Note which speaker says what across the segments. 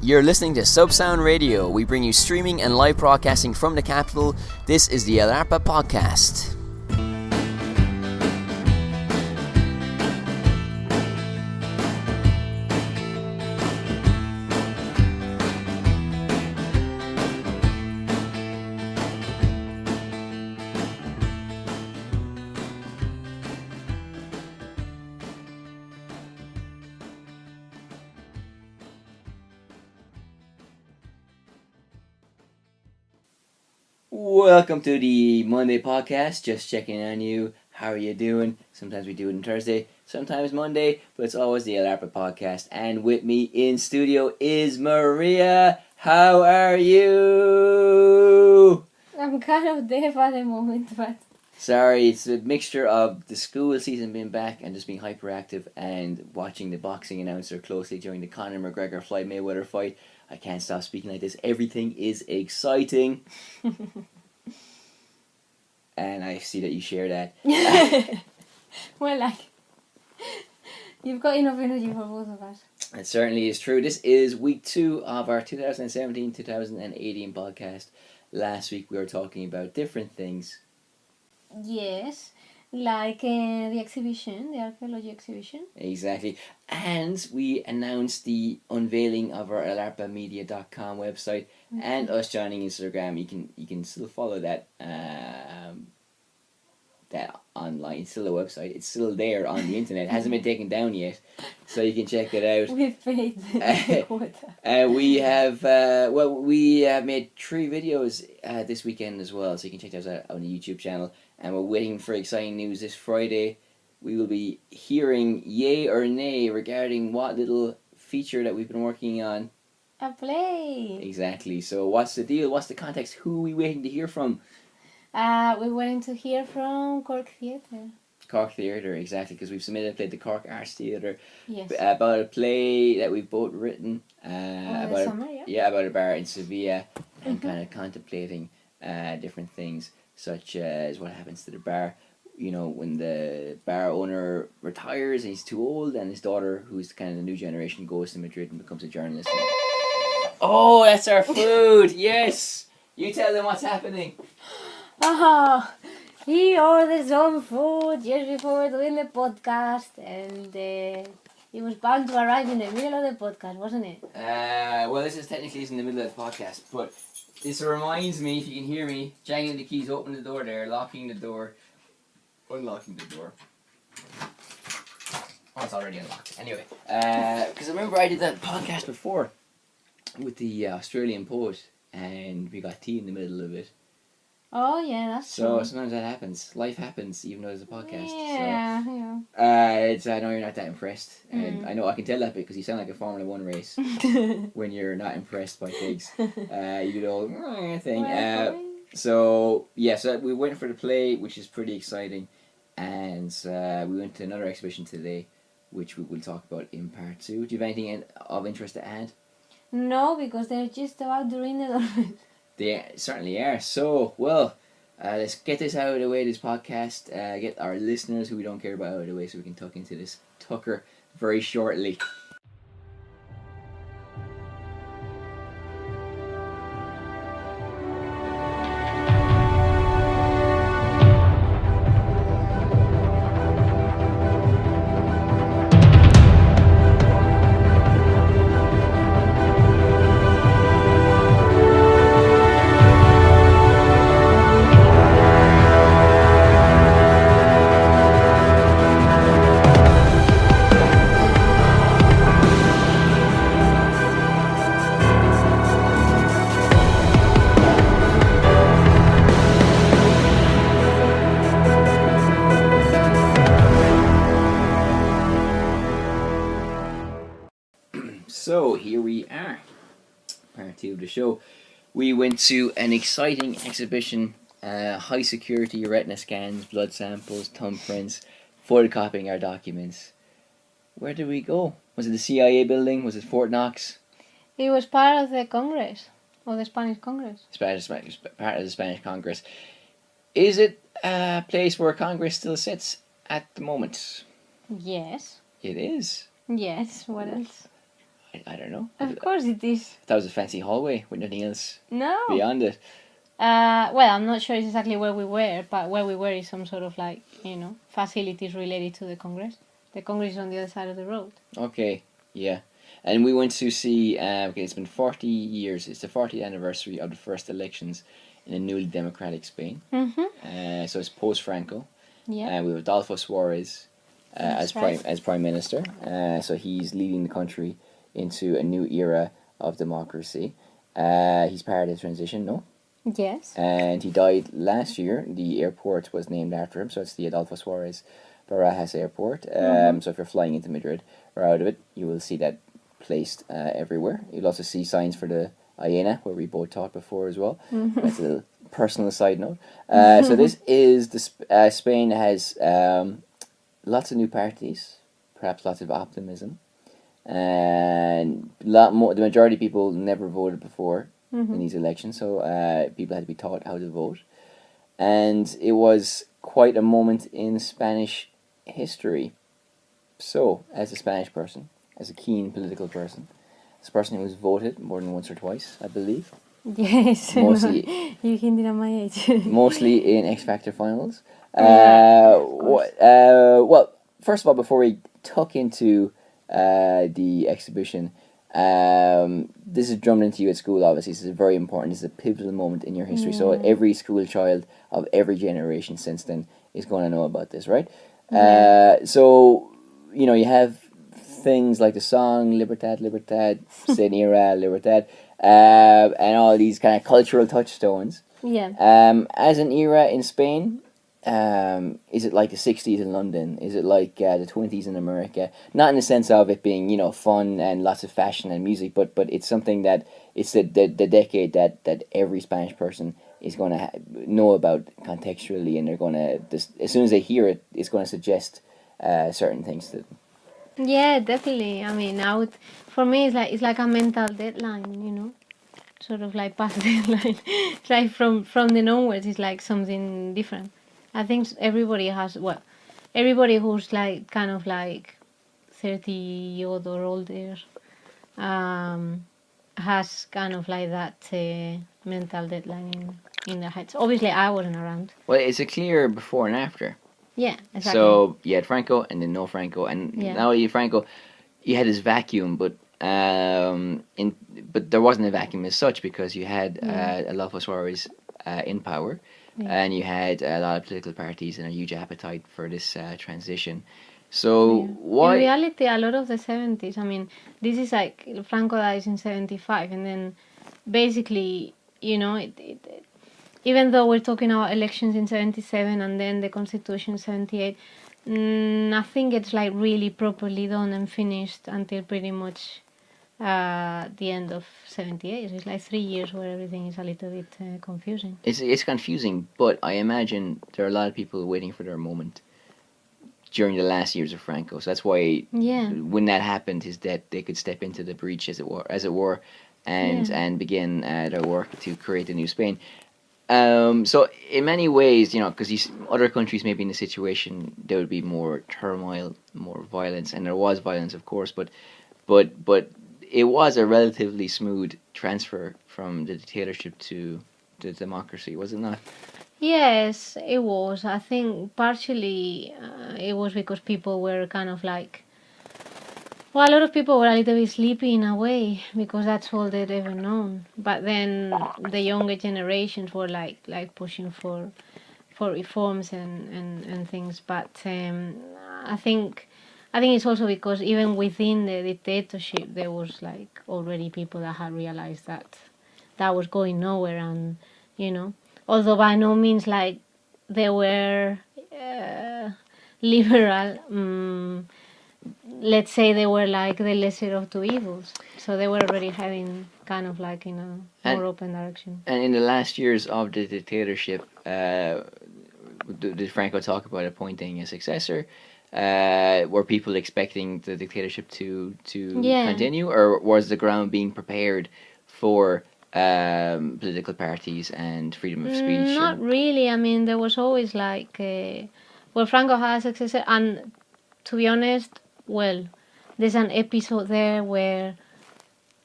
Speaker 1: You're listening to Subsound Radio. We bring you streaming and live broadcasting from the capital. This is the Arpa podcast. Welcome to the Monday podcast. Just checking on you. How are you doing? Sometimes we do it on Thursday, sometimes Monday, but it's always the Arpa podcast. And with me in studio is Maria. How are you?
Speaker 2: I'm kind of deaf at the moment, but...
Speaker 1: Sorry, it's a mixture of the school season being back and just being hyperactive and watching the boxing announcer closely during the Conor McGregor Floyd Mayweather fight. I can't stop speaking like this. Everything is exciting. And I see that you share that.
Speaker 2: Well, you've got enough energy for both of us.
Speaker 1: It certainly is true. This is week 2 of our 2017-2018 podcast. Last week we were talking about different things.
Speaker 2: Yes, like the exhibition, the archaeology exhibition.
Speaker 1: Exactly. And we announced the unveiling of our alarpamedia.com website and us joining Instagram. You can still follow that that online. It's still a website. It's still there on the internet. It hasn't been taken down yet, so you can check it out.
Speaker 2: We've paid the quota.
Speaker 1: We have made 3 videos this weekend as well, so you can check those out on the YouTube channel. And we're waiting for exciting news this Friday. We will be hearing yay or nay regarding what little feature that we've been working on.
Speaker 2: A play.
Speaker 1: Exactly. So what's the deal? What's the context? Who are we waiting to hear from?
Speaker 2: We're waiting to hear from Cork Theatre.
Speaker 1: Cork Theatre, exactly, because we've submitted a play to Cork Arts Theatre.
Speaker 2: Yes.
Speaker 1: About a play that we've both written.
Speaker 2: Over the summer, yeah.
Speaker 1: About a bar in Sevilla and kind of contemplating different things, such as what happens to the bar. You know, when the bar owner retires and he's too old, and his daughter, who's kind of the new generation, goes to Madrid and becomes a journalist. Oh, that's our food! Yes! You tell them what's happening.
Speaker 2: He ordered some food just before doing the podcast, and it was bound to arrive in the middle of the podcast, wasn't it?
Speaker 1: Well, this is technically in the middle of the podcast, but this reminds me, if you can hear me, jangling the keys, opening the door there, locking the door, unlocking the door. Oh, it's already unlocked. Anyway, because I remember I did that podcast before with the Australian poet, and we got tea in the middle of it.
Speaker 2: Oh, yeah, that's true.
Speaker 1: So sometimes that happens. Life happens, even though there's a podcast.
Speaker 2: Yeah,
Speaker 1: so.
Speaker 2: yeah.
Speaker 1: I know you're not that impressed, and I know I can tell that because you sound like a Formula 1 race when you're not impressed by things. You do the old thing. So we went for the play, which is pretty exciting, and we went to another exhibition today, which we will talk about in part 2. Do you have anything of interest to add?
Speaker 2: No, because they're just about to ring the doorbell.
Speaker 1: They certainly are. So, let's get this out of the way, this podcast. Get our listeners, who we don't care about, out of the way so we can tuck into this tucker very shortly. So here we are, part 2 of the show. We went to an exciting exhibition, high security retina scans, blood samples, thumbprints, photocopying our documents. Where did we go? Was it the CIA building? Was it Fort Knox?
Speaker 2: It was part of the Congress, or the Spanish Congress.
Speaker 1: Part of the Spanish Congress. Is it a place where Congress still sits at the moment?
Speaker 2: Yes.
Speaker 1: It is.
Speaker 2: Yes, what else?
Speaker 1: I don't know.
Speaker 2: Of course it is.
Speaker 1: That was a fancy hallway with nothing else
Speaker 2: No.
Speaker 1: beyond it.
Speaker 2: Well, I'm not sure exactly where we were, but where we were is some sort of like, facilities related to the Congress. The Congress is on the other side of the road.
Speaker 1: Okay, yeah. And we went to see, it's been 40 years, it's the 40th anniversary of the first elections in a newly democratic Spain.
Speaker 2: Mm-hmm.
Speaker 1: So it's post-Franco.
Speaker 2: Yeah.
Speaker 1: We have Adolfo Suarez as
Speaker 2: right.
Speaker 1: Prime Minister. So he's leading the country into a new era of democracy. He's part of the transition, no?
Speaker 2: Yes.
Speaker 1: And he died last year. The airport was named after him, so it's the Adolfo Suarez Barajas Airport. So if you're flying into Madrid or out of it, you will see that placed everywhere. You'll also see signs for the Hyena, where we both taught before as well. That's a little personal side note. So this is the Spain has lots of new parties, perhaps lots of optimism, and lot more. The majority of people never voted before in these elections, so people had to be taught how to vote, and it was quite a moment in Spanish history. So, as a Spanish person, as a keen political person, as a person who's voted more than once or twice, I believe.
Speaker 2: Yes.
Speaker 1: Mostly,
Speaker 2: you hinted at my age.
Speaker 1: mostly in X Factor finals.
Speaker 2: Yeah,
Speaker 1: Well, first of all, before we tuck into the exhibition, this is drummed into you at school. Obviously, this is very important. This is a pivotal moment in your history. So every school child of every generation since then is going to know about this, right? So you have things like the song Libertad, Libertad, Senira, Libertad, and all these kind of cultural touchstones.
Speaker 2: Yeah.
Speaker 1: As an era in Spain, is it like the 60s in London? Is it like the 20s in America? Not in the sense of it being, fun and lots of fashion and music, but it's something that it's the decade that every Spanish person is going to know about contextually, and they're going to, as soon as they hear it, it's going to suggest certain things to them.
Speaker 2: Yeah, definitely. I mean, for me, it's like a mental deadline, sort of like past deadline. It's like from then onwards, it's like something different. I think everybody who's like kind of like 30 odd or older, has kind of like that mental deadline in their heads. Obviously, I wasn't around.
Speaker 1: Well, it's a clear before and after.
Speaker 2: Yeah, exactly.
Speaker 1: So you had Franco and then no Franco, and now you Franco, you had this vacuum, but there wasn't a vacuum as such, because you had Adolfo Suarez in power, and you had a lot of political parties and a huge appetite for this transition. So why?
Speaker 2: In reality, a lot of the 70s. I mean, this is like Franco dies in 75, and then basically, even though we're talking about elections in 77 and then the Constitution 78, nothing gets like really properly done and finished until pretty much the end of 78. So it's like 3 years where everything is a little bit confusing.
Speaker 1: It's confusing, but I imagine there are a lot of people waiting for their moment during the last years of Franco. So that's why when that happened, his death, they could step into the breach, as it were, and begin their work to create a new Spain. So in many ways, because other countries may be in a situation, there would be more turmoil, more violence, and there was violence, of course, but it was a relatively smooth transfer from the dictatorship to the democracy, was it not?
Speaker 2: Yes, it was. I think partially it was because people were kind of like, well, a lot of people were a little bit sleepy in a way, because that's all they'd ever known. But then the younger generations were like pushing for reforms and things. But I think it's also because even within the dictatorship there was like already people that had realized that was going nowhere, and although by no means like they were liberal. Let's say they were like the lesser of two evils. So they were already heading kind of like in a more open direction.
Speaker 1: And in the last years of the dictatorship, did Franco talk about appointing a successor? Were people expecting the dictatorship to continue, or was the ground being prepared for political parties and freedom of speech?
Speaker 2: Not really. I mean, there was always like, Franco had a successor, and to be honest, there's an episode there where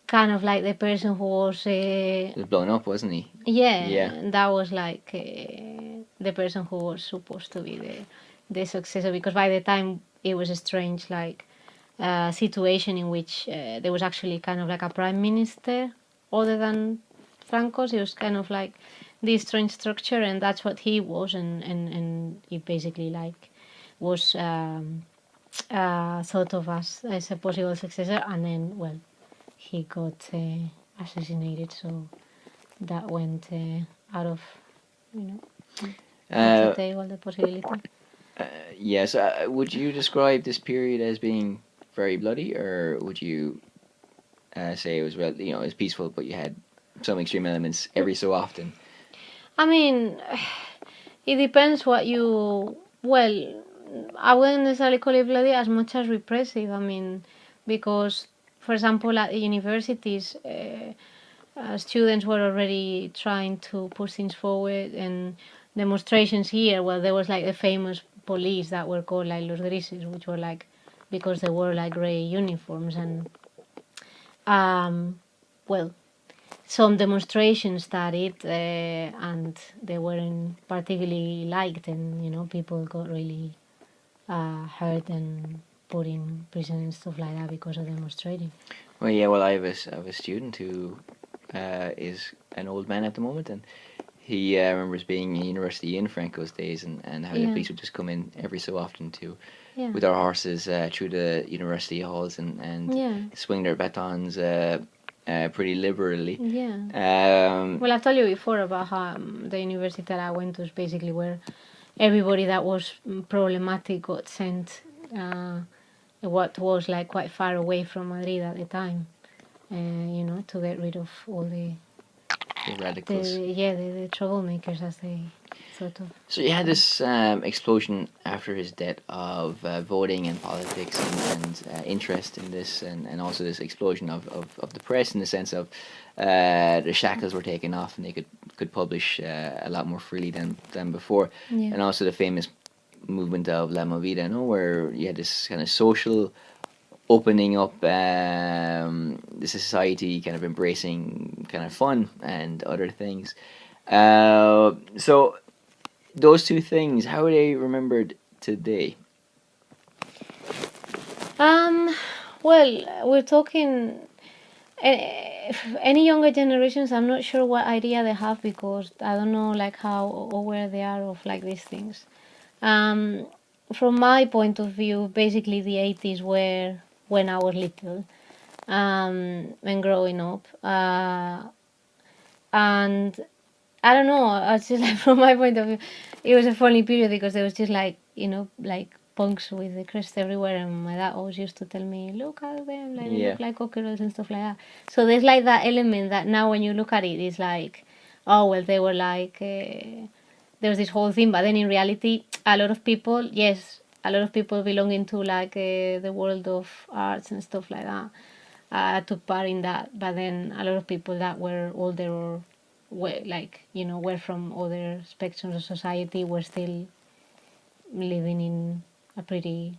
Speaker 2: kind of like the person who was
Speaker 1: He was blown up, wasn't he?
Speaker 2: yeah, that was like the person who was supposed to be the successor, because by the time it was a strange like situation in which there was actually kind of like a prime minister other than Franco's. It was kind of like this strange structure, and that's what he was, and it basically like was thought of as a possible successor, and then well, he got assassinated, so that went out of you know off the table, the possibility.
Speaker 1: Yes. Would you describe this period as being very bloody, or would you say it was it was peaceful, but you had some extreme elements every so often?
Speaker 2: I mean, it depends what you. Well, I wouldn't necessarily call it bloody as much as repressive. I mean, because, for example, at the universities, students were already trying to push things forward, and demonstrations here. Well, there was like the famous police that were called like los grises, which were like because they wore like gray uniforms, and well, some demonstrations started and they weren't particularly liked, and people got really hurt and put in prison and stuff like that because of demonstrating.
Speaker 1: Well, yeah. Well, I have a student who is an old man at the moment, and he remembers being in university in Franco's days, and how the police would just come in every so often with our horses through the university halls and swing their batons pretty liberally.
Speaker 2: Well, I've told you before about how the university that I went to is basically where everybody that was problematic got sent. What was like quite far away from Madrid at the time, to get rid of all the
Speaker 1: radicals.
Speaker 2: The troublemakers, as they thought of.
Speaker 1: So you had this explosion after his death of voting and politics and interest in this, and also this explosion of the press, in the sense of the shackles were taken off and they could publish a lot more freely than before. And also the famous movement of La Movida, where you had this kind of social opening up, the society kind of embracing kind of fun and other things. So those two things, how are they remembered today?
Speaker 2: Well, we're talking any younger generations. I'm not sure what idea they have, because I don't know like how aware they are of like these things. From my point of view, basically the 80s were when I was little, and growing up, and I don't know. It's just like from my point of view, it was a funny period because there was just like like punks with the crest everywhere, and my dad always used to tell me, "Look at them, like they look like cockerels and stuff like that." So there's like that element that now when you look at it, it's like, oh well, they were like there was this whole thing, but then in reality, a lot of people belonging to like the world of arts and stuff like that took part in that, but then a lot of people that were older or were from other spectrums of society were still living in a pretty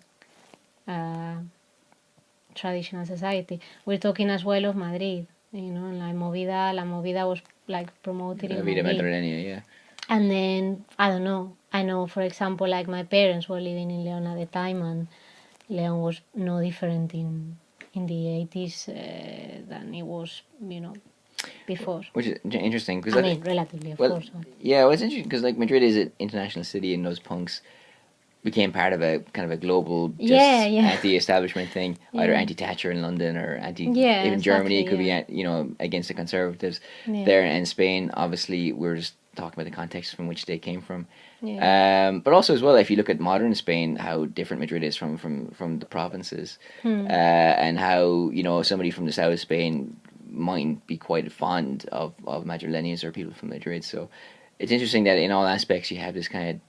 Speaker 2: traditional society. We're talking as well of Madrid, La Movida was like promoted in Madrid. And then I don't know. I know, for example, like my parents were living in León at the time, and León was no different in the 80s than it was, before.
Speaker 1: Which is interesting, because
Speaker 2: I mean, relatively, of course.
Speaker 1: Yeah, well, it's interesting because like Madrid is an international city, and those punks became part of a kind of a global anti-establishment thing, either anti-Thatcher in London or even Germany could be against the conservatives there, and Spain obviously we're just talking about the context from which they came from. But also as well, if you look at modern Spain, how different Madrid is from the provinces, and how somebody from the south of Spain might be quite fond of Madrileños or people from Madrid. So it's interesting that in all aspects you have this kind of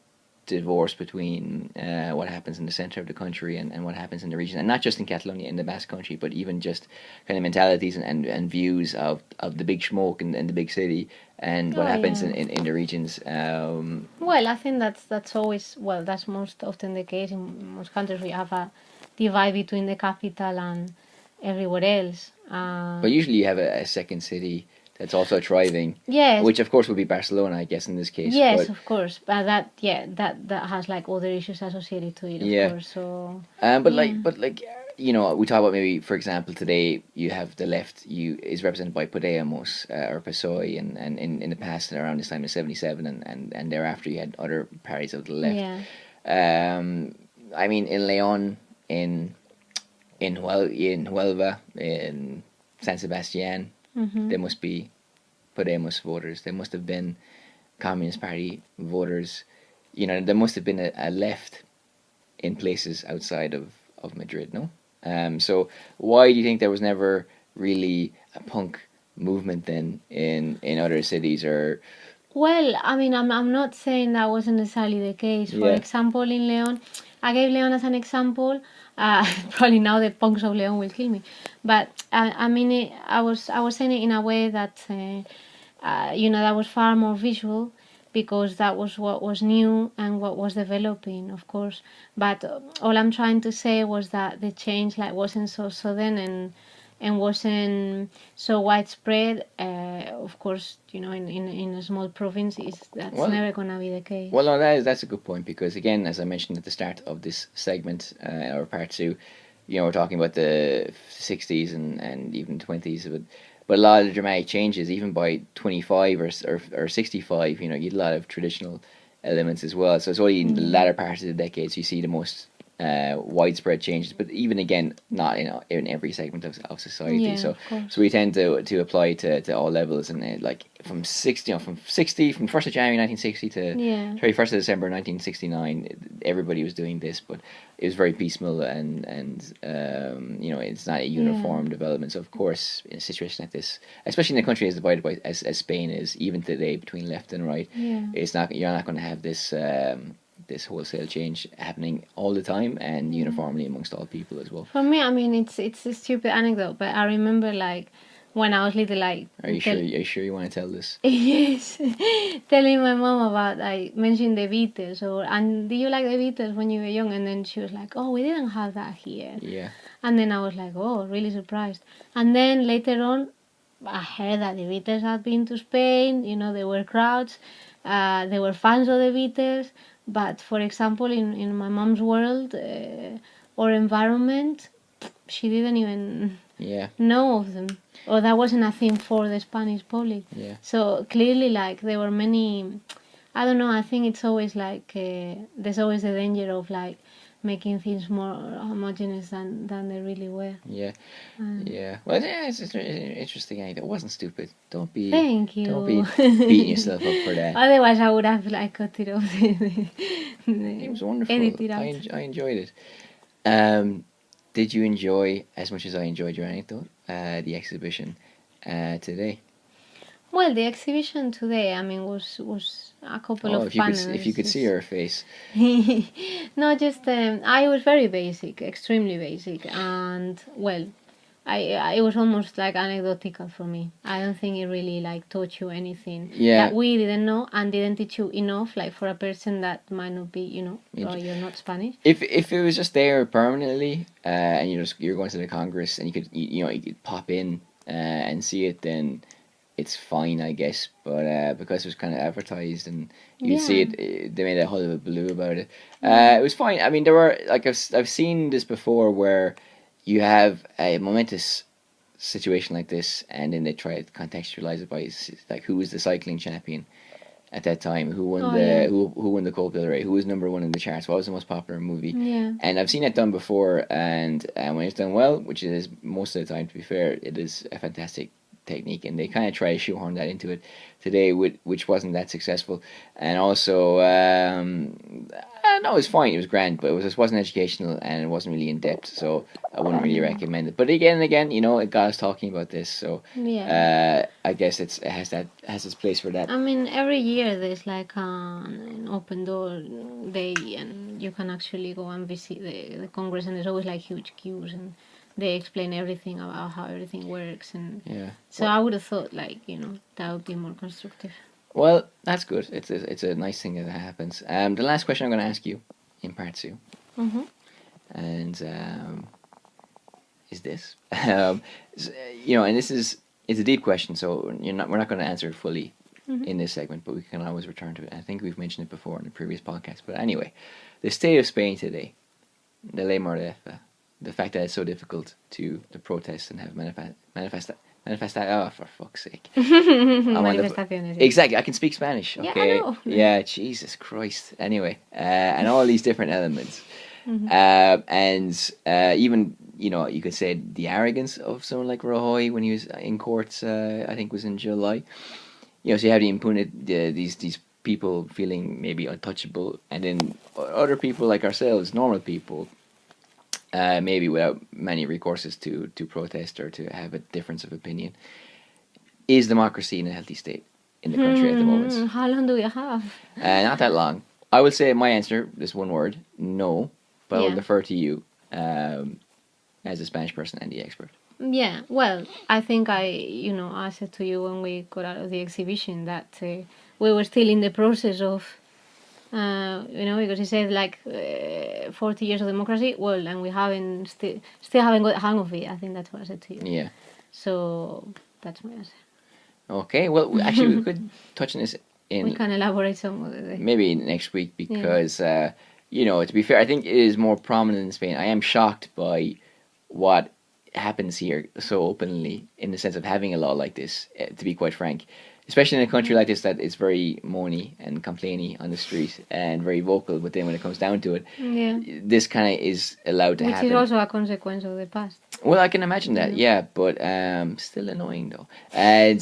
Speaker 1: divorce between what happens in the center of the country and what happens in the region, and not just in Catalonia, in the Basque Country, but even just kind of mentalities and views of the big smoke in the big city and what happens in the regions.
Speaker 2: Well, I think that's always, that's most often the case in most countries. We have a divide between the capital everywhere else.
Speaker 1: But usually you have a second city that's also thriving.
Speaker 2: Yes.
Speaker 1: Which of course would be Barcelona, I guess, in this case.
Speaker 2: Yes,
Speaker 1: but,
Speaker 2: of course, but that has like other issues associated to it, of course. So.
Speaker 1: But like we talk about maybe, for example, today you have the left is represented by Podemos or PSOE, and in the past around this time in '77 and thereafter you had other parties of the left.
Speaker 2: Yeah.
Speaker 1: I mean, in Leon, in Huelva, in San Sebastian, there must be Podemos voters. There must have been Communist Party voters. There must have been a left in places outside of Madrid, no? So why do you think there was never really a punk movement then in other cities? Or
Speaker 2: Well, I mean, I'm not saying that wasn't necessarily the case. For example, in Leon, I gave Leon as an example. Probably now the punks of Leon will kill me, but I mean, I was saying it in a way that that was far more visual, because that was what was new and what was developing, of course. But all I'm trying to say was that the change wasn't so sudden and wasn't so widespread. Of course, in a small province, that's never gonna be the case.
Speaker 1: Well, no, that's a good point, because again, as I mentioned at the start of this segment, or part two, we're talking about the 60s and even 20s, but a lot of the dramatic changes, even by 25 or 65, you get a lot of traditional elements as well. So it's only in the latter part of the decades you see the most widespread changes, but even again, not in every segment of society.
Speaker 2: Yeah,
Speaker 1: so
Speaker 2: of course.
Speaker 1: so we tend to apply to all levels, and like from 1st of January 1960 to 31st of December 1969, everybody was doing this, but it was very piecemeal, and it's not a uniform development. So of course, in a situation like this, especially in a country as divided as Spain is, even today, between left and right, you're not going to have this this wholesale change happening all the time and uniformly amongst all people as well.
Speaker 2: For me, I mean, it's a stupid anecdote, but I remember when I was little,
Speaker 1: Are you sure you want to tell this?
Speaker 2: Yes, telling my mom about mentioning the Beatles, and do you like the Beatles when you were young? And then she was like, "Oh, we didn't have that here."
Speaker 1: Yeah.
Speaker 2: And then I was like, "Oh, really surprised." And then later on, I heard that the Beatles had been to Spain. There were crowds. They were fans of the Beatles. But for example, in my mom's world or environment, she didn't even know of them, or that wasn't a thing for the Spanish public.
Speaker 1: Yeah.
Speaker 2: So clearly, there were many. I don't know. I think it's always there's always the danger of making things more homogeneous than they really were.
Speaker 1: Yeah. Yeah. Well, yeah, it's an interesting. It wasn't stupid. Don't be.
Speaker 2: Thank you.
Speaker 1: Don't be beating yourself up for that.
Speaker 2: Otherwise, I would have cut it off.
Speaker 1: It was wonderful. I enjoyed it. Did you enjoy as much as I enjoyed your anecdote? The exhibition today.
Speaker 2: Well, the exhibition today, I mean, was a couple of panels.
Speaker 1: If you could see her face.
Speaker 2: No, just I was very basic, extremely basic, and well, it was almost anecdotal for me. I don't think it really taught you anything that we didn't know, and didn't teach you enough for a person that might not be, or you're not Spanish.
Speaker 1: If it was just there permanently, and you're going to the Congress, and you could pop in and see it, then it's fine, I guess. But because it was kind of advertised and you could see it, they made a whole blue about it. It was fine. I mean, there were I've seen this before where you have a momentous situation like this, and then they try to contextualize it by who was the cycling champion at that time, who won who won the Coldplay race, who was number one in the charts, what was the most popular movie. And I've seen it done before, and when it's done well, which it is most of the time, to be fair, it is a fantastic technique, and they kind of try to shoehorn that into it today, which wasn't that successful. And also no, it was fine, it was grand, but it wasn't educational, and it wasn't really in depth, so I wouldn't really recommend it. But again, it got us talking about this, so I guess it has its place for that.
Speaker 2: I mean, every year there's an open door day, and you can actually go and visit the Congress, and there's always huge queues, and they explain everything about how everything works, and so I would have thought that would be more constructive.
Speaker 1: Well, that's good. It's a nice thing that happens. The last question I'm going to ask you in part two, and is this. And it's a deep question, so we're not going to answer it fully in this segment, but we can always return to it. I think we've mentioned it before in the previous podcast. But anyway, the state of Spain today, the ley mordaza, the fact that it's so difficult to protest and have manifest. Oh, for fuck's sake.
Speaker 2: Manifestaciones.
Speaker 1: Exactly, I can speak Spanish. Okay.
Speaker 2: Yeah, I know.
Speaker 1: Yeah, Jesus Christ. Anyway, and all these different elements. Even, you could say the arrogance of someone like Rajoy when he was in courts, I think was in July. So you have the impunity, these people feeling maybe untouchable, and then other people like ourselves, normal people, maybe without many recourses to protest or to have a difference of opinion. Is democracy in a healthy state in the country at the moment?
Speaker 2: How long do we have?
Speaker 1: Not that long. I will say my answer, this one word, no. But I will defer to you as a Spanish person and the expert.
Speaker 2: Yeah, well, I think I said to you when we got out of the exhibition that we were still in the process of, because you said 40 years of democracy, well, and we haven't still haven't got the hang of it. I think that's what I said to you.
Speaker 1: Yeah.
Speaker 2: So that's my answer.
Speaker 1: Okay, well, actually, we could touch on this
Speaker 2: we can elaborate some other day.
Speaker 1: Maybe next week because, to be fair, I think it is more prominent in Spain. I am shocked by what happens here so openly in the sense of having a law like this, to be quite frank. Especially in a country like this that is very moany and complainy on the street and very vocal, but then when it comes down to it, this kind of is allowed to happen.
Speaker 2: Which is also a consequence of the past.
Speaker 1: Well, I can imagine that, but still annoying though. And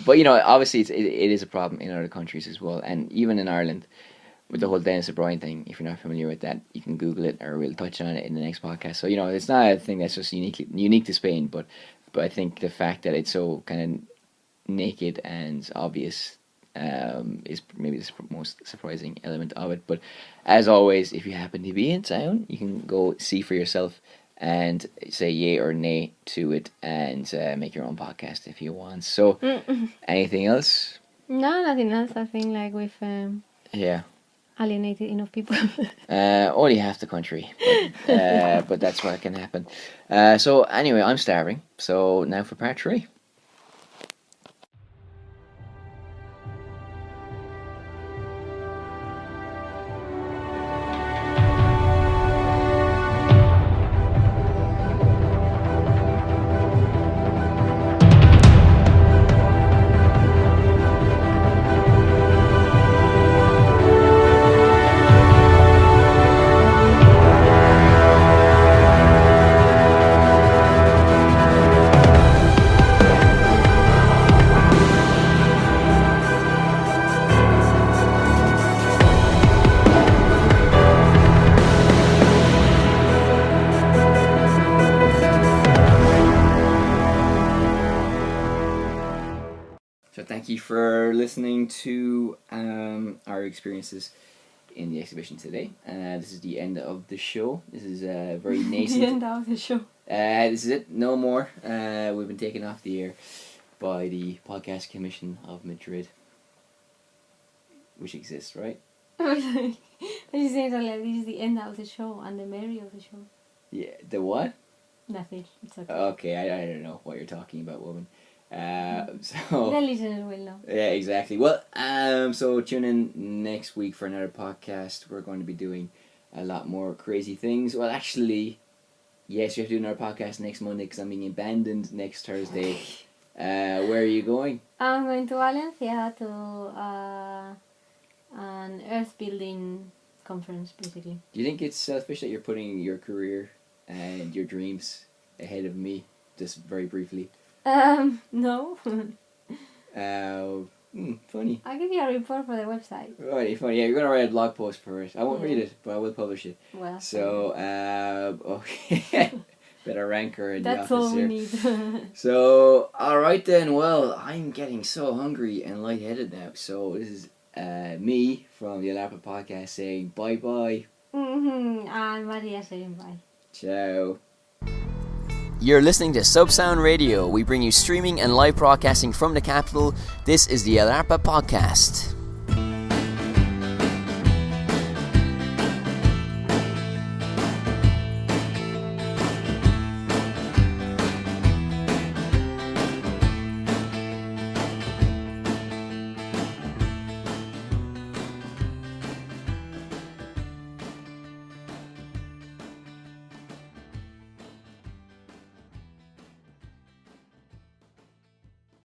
Speaker 1: but obviously it is a problem in other countries as well, and even in Ireland with the whole Dennis O'Brien thing. If you're not familiar with that, you can Google it, or we'll touch on it in the next podcast. So it's not a thing that's just unique to Spain, but I think the fact that it's so kind of naked and obvious is maybe the most surprising element of it. But as always, if you happen to be in town, you can go see for yourself and say yay or nay to it, and make your own podcast if you want. So anything else?
Speaker 2: No, nothing else. I think we've alienated enough people.
Speaker 1: Only half the country, but that's what can happen. So anyway, I'm starving, so now for part 3. Thank you for listening to our experiences in the exhibition today. This is the end of the show. This is very nascent.
Speaker 2: The end of the show.
Speaker 1: This is it. No more. We've been taken off the air by the Podcast Commission of Madrid, which exists, right?
Speaker 2: I just saying this is the end of the show and the Mary of the show.
Speaker 1: Yeah. The what?
Speaker 2: Nothing. It's okay.
Speaker 1: Okay, I don't know what you're talking about, woman.
Speaker 2: So the listeners will know.
Speaker 1: Yeah, exactly. Well, so tune in next week for another podcast. We're going to be doing a lot more crazy things. Well, actually, yes, we have to do another podcast next Monday because I'm being abandoned next Thursday. Where are you going?
Speaker 2: I'm going to Valencia to an earth building conference, basically.
Speaker 1: Do you think it's selfish that you're putting your career and your dreams ahead of me, just very briefly?
Speaker 2: No.
Speaker 1: Funny.
Speaker 2: I'll give you a report for the website.
Speaker 1: Right, funny. Yeah, you're gonna write a blog post for it. I won't read it, but I will publish it.
Speaker 2: Well.
Speaker 1: So, okay. Better rancor in
Speaker 2: That's
Speaker 1: the office
Speaker 2: all we
Speaker 1: here.
Speaker 2: need.
Speaker 1: So, alright then. Well, I'm getting so hungry and lightheaded now. So, this is me from the Arpa podcast saying bye-bye.
Speaker 2: And Maria saying bye.
Speaker 1: Ciao. You're listening to Subsound Radio. We bring you streaming and live broadcasting from the capital. This is the Arpa podcast.